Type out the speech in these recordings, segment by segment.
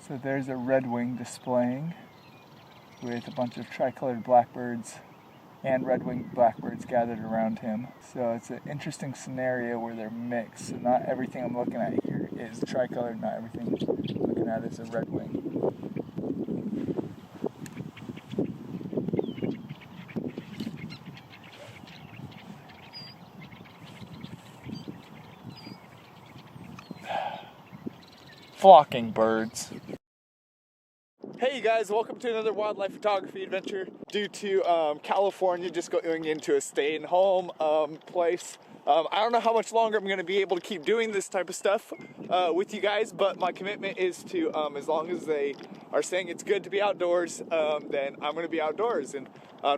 So there's a red-winged displaying with a bunch of tricolored blackbirds and red-winged blackbirds gathered around him. So it's an interesting scenario where they're mixed. So not everything I'm looking at here is tricolored, not everything I'm looking at is a red-wing. Flocking birds. Hey you guys, welcome to another wildlife photography adventure. Due to California just going into a stay-at-home place, I don't know how much longer I'm going to be able to keep doing this type of stuff with you guys, but my commitment is to, as long as they are saying it's good to be outdoors, then I'm going to be outdoors and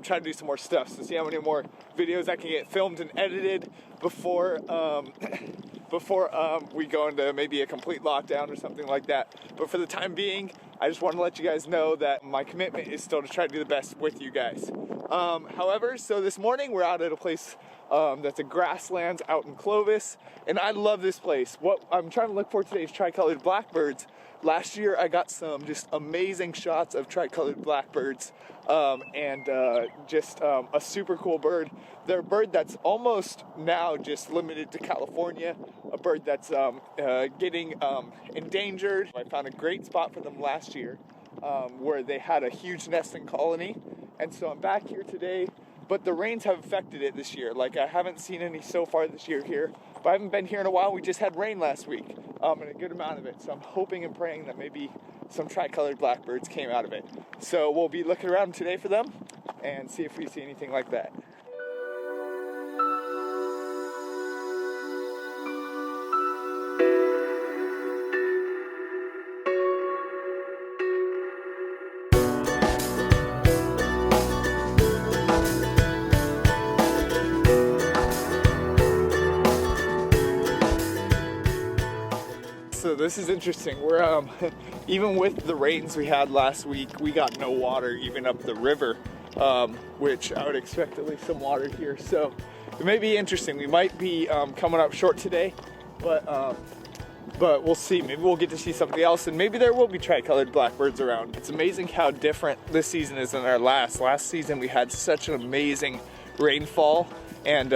try to do some more stuff. So see how many more videos I can get filmed and edited before we go into maybe a complete lockdown or something like that. But for the time being, I just want to let you guys know that my commitment is still to try to do the best with you guys. However, so this morning we're out at a place that's a grasslands out in Clovis, and I love this place. What I'm trying to look for today is tricolored blackbirds. Last year I got some just amazing shots of tricolored blackbirds, just a super cool bird. They're a bird that's almost now just limited to California, a bird that's getting endangered. I found a great spot for them last year where they had a huge nesting colony, and so I'm back here today. But the rains have affected it this year. Like, I haven't seen any so far this year here, but I haven't been here in a while. We just had rain last week, and a good amount of it. So I'm hoping and praying that maybe some tricolored blackbirds came out of it. So we'll be looking around today for them and see if we see anything like that. So this is interesting. We're even with the rains we had last week, we got no water even up the river, which I would expect at least some water here. So it may be interesting. We might be coming up short today, but we'll see. Maybe we'll get to see something else, and maybe there will be tricolored blackbirds around. It's amazing how different this season is than our last. Last season we had such an amazing rainfall, and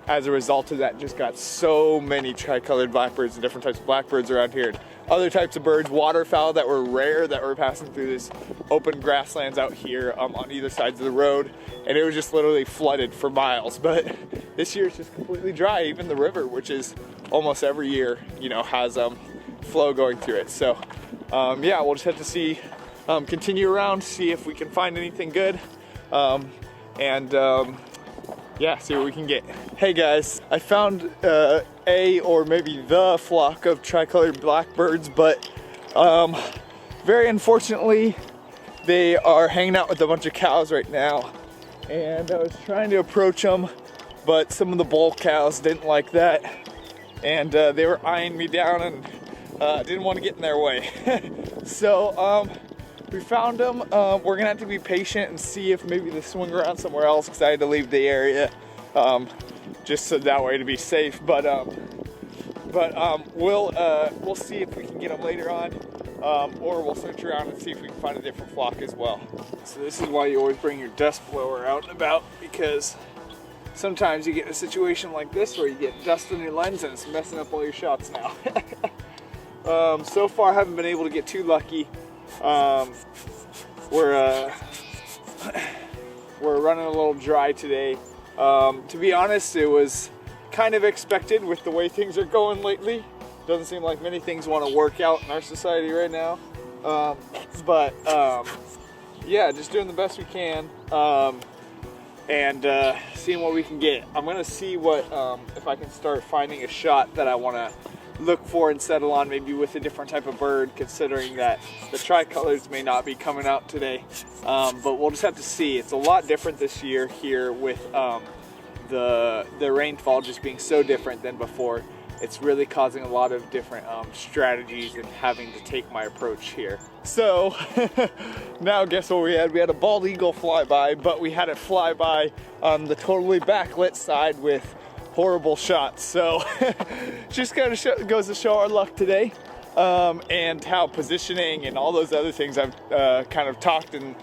as a result of that, just got so many tricolored blackbirds and different types of blackbirds around here. And other types of birds, waterfowl that were rare, that were passing through this open grasslands out here on either sides of the road, and it was just literally flooded for miles. But this year it's just completely dry. Even the river, which is almost every year, you know, has flow going through it. So yeah, we'll just have to see, continue around, see if we can find anything good, yeah, see what we can get. Hey guys, I found or maybe the flock of tricolored blackbirds, but very unfortunately they are hanging out with a bunch of cows right now, and I was trying to approach them, but some of the bull cows didn't like that, and they were eyeing me down and didn't want to get in their way. So we found them. We're gonna have to be patient and see if maybe they swing around somewhere else, because I had to leave the area just so that way to be safe. But we'll see if we can get them later on, or we'll search around and see if we can find a different flock as well. So this is why you always bring your dust blower out and about, because sometimes you get in a situation like this where you get dust on your lens and it's messing up all your shots now. So far I haven't been able to get too lucky. We're running a little dry today. To be honest, it was kind of expected with the way things are going lately. Doesn't seem like many things want to work out in our society right now. Yeah, just doing the best we can, and seeing what we can get. I'm gonna see what if I can start finding a shot that I want to look for and settle on, maybe with a different type of bird, considering that the tricolors may not be coming out today, but we'll just have to see. It's a lot different this year here with the rainfall just being so different than before. It's really causing a lot of different strategies and having to take my approach here. So now guess what we had? We had a bald eagle fly by, but we had it fly by on the totally backlit side with horrible shots. So just kind of goes to show our luck today. and how positioning and all those other things I've kind of talked and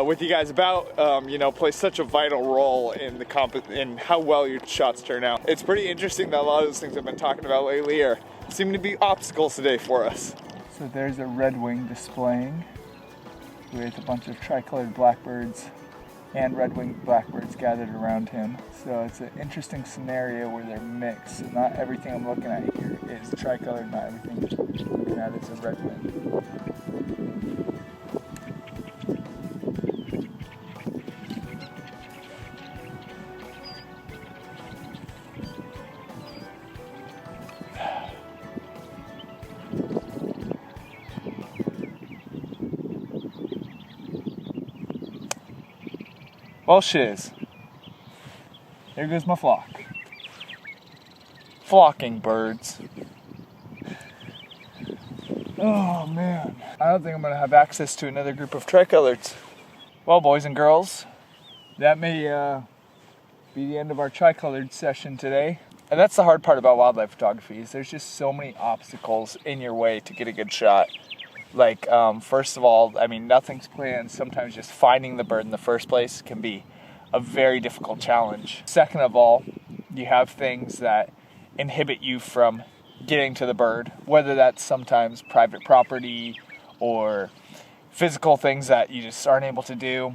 with you guys about, you know, play such a vital role in in how well your shots turn out. It's pretty interesting that a lot of those things I've been talking about lately are seem to be obstacles today for us. So there's a red wing displaying with a bunch of tricolored blackbirds and red-winged blackbirds gathered around him. So it's an interesting scenario where they're mixed. So not everything I'm looking at here is tricolored, not everything I'm looking at is a red-wing. Well, shiz. There goes my flock. Flocking birds. Oh man. I don't think I'm gonna have access to another group of tricoloreds. Well, boys and girls, that may be the end of our tricolored session today. And that's the hard part about wildlife photography, is there's just so many obstacles in your way to get a good shot. Like, first of all, I mean, nothing's planned. Sometimes just finding the bird in the first place can be a very difficult challenge. Second of all, you have things that inhibit you from getting to the bird, whether that's sometimes private property or physical things that you just aren't able to do.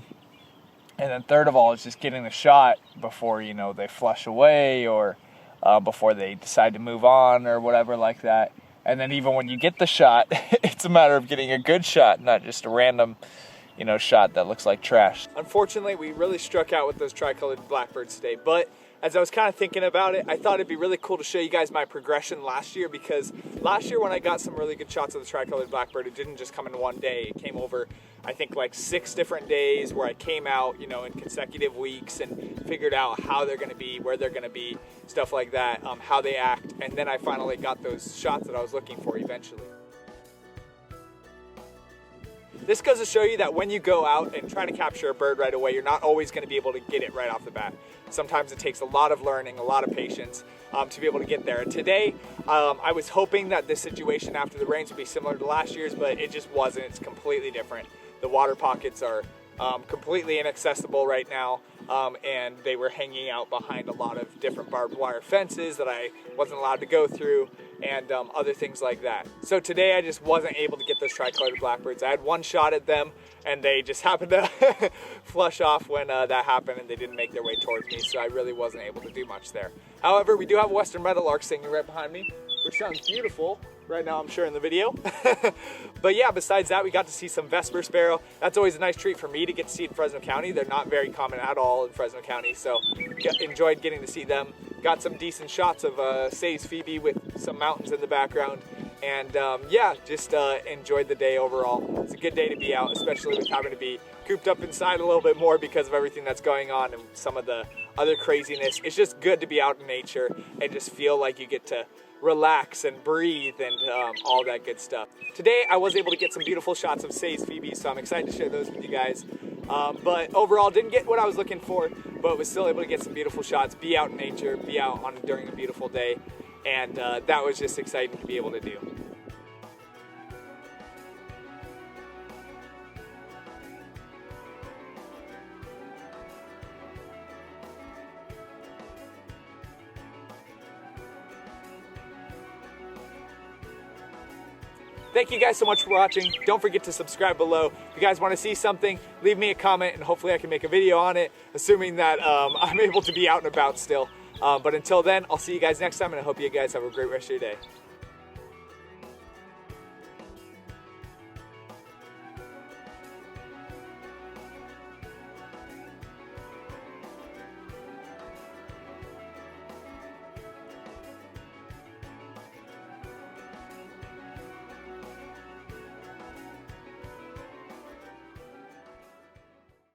And then third of all is just getting the shot before, you know, they flush away or before they decide to move on or whatever like that. And then even when you get the shot, it's a matter of getting a good shot, not just a random, you know, shot that looks like trash. Unfortunately, we really struck out with those tricolored blackbirds today, but as I was kind of thinking about it, I thought it'd be really cool to show you guys my progression last year, because last year when I got some really good shots of the tricolored blackbird, it didn't just come in one day. It came over, I think, like 6 different days where I came out, you know, in consecutive weeks and figured out how they're going to be, where they're going to be, stuff like that, how they act, and then I finally got those shots that I was looking for eventually. This goes to show you that when you go out and try to capture a bird right away, you're not always going to be able to get it right off the bat. Sometimes it takes a lot of learning, a lot of patience to be able to get there. And today, I was hoping that this situation after the rains would be similar to last year's, but it just wasn't. It's completely different. The water pockets are completely inaccessible right now, and they were hanging out behind a lot of different barbed wire fences that I wasn't allowed to go through, and other things like that. So today I just wasn't able to get those tricolored blackbirds. I had one shot at them and they just happened to flush off when that happened, and they didn't make their way towards me, so I really wasn't able to do much there. However, we do have a western meadowlark singing right behind me, which sounds beautiful right now, I'm sure, in the video. But yeah, besides that, we got to see some Vesper sparrow. That's always a nice treat for me to get to see in Fresno County. They're not very common at all in Fresno County, so enjoyed getting to see them. Got some decent shots of Say's Phoebe with some mountains in the background. And yeah, just enjoyed the day overall. It's a good day to be out, especially with having to be cooped up inside a little bit more because of everything that's going on and some of the other craziness. It's just good to be out in nature and just feel like you get to relax and breathe and all that good stuff. Today I was able to get some beautiful shots of Say's Phoebe, so I'm excited to share those with you guys. But overall, didn't get what I was looking for, but was still able to get some beautiful shots, be out in nature, be out during a beautiful day, and that was just exciting to be able to do. Thank you guys so much for watching. Don't forget to subscribe below. If you guys want to see something, leave me a comment and hopefully I can make a video on it, assuming that I'm able to be out and about still. But until then, I'll see you guys next time, and I hope you guys have a great rest of your day.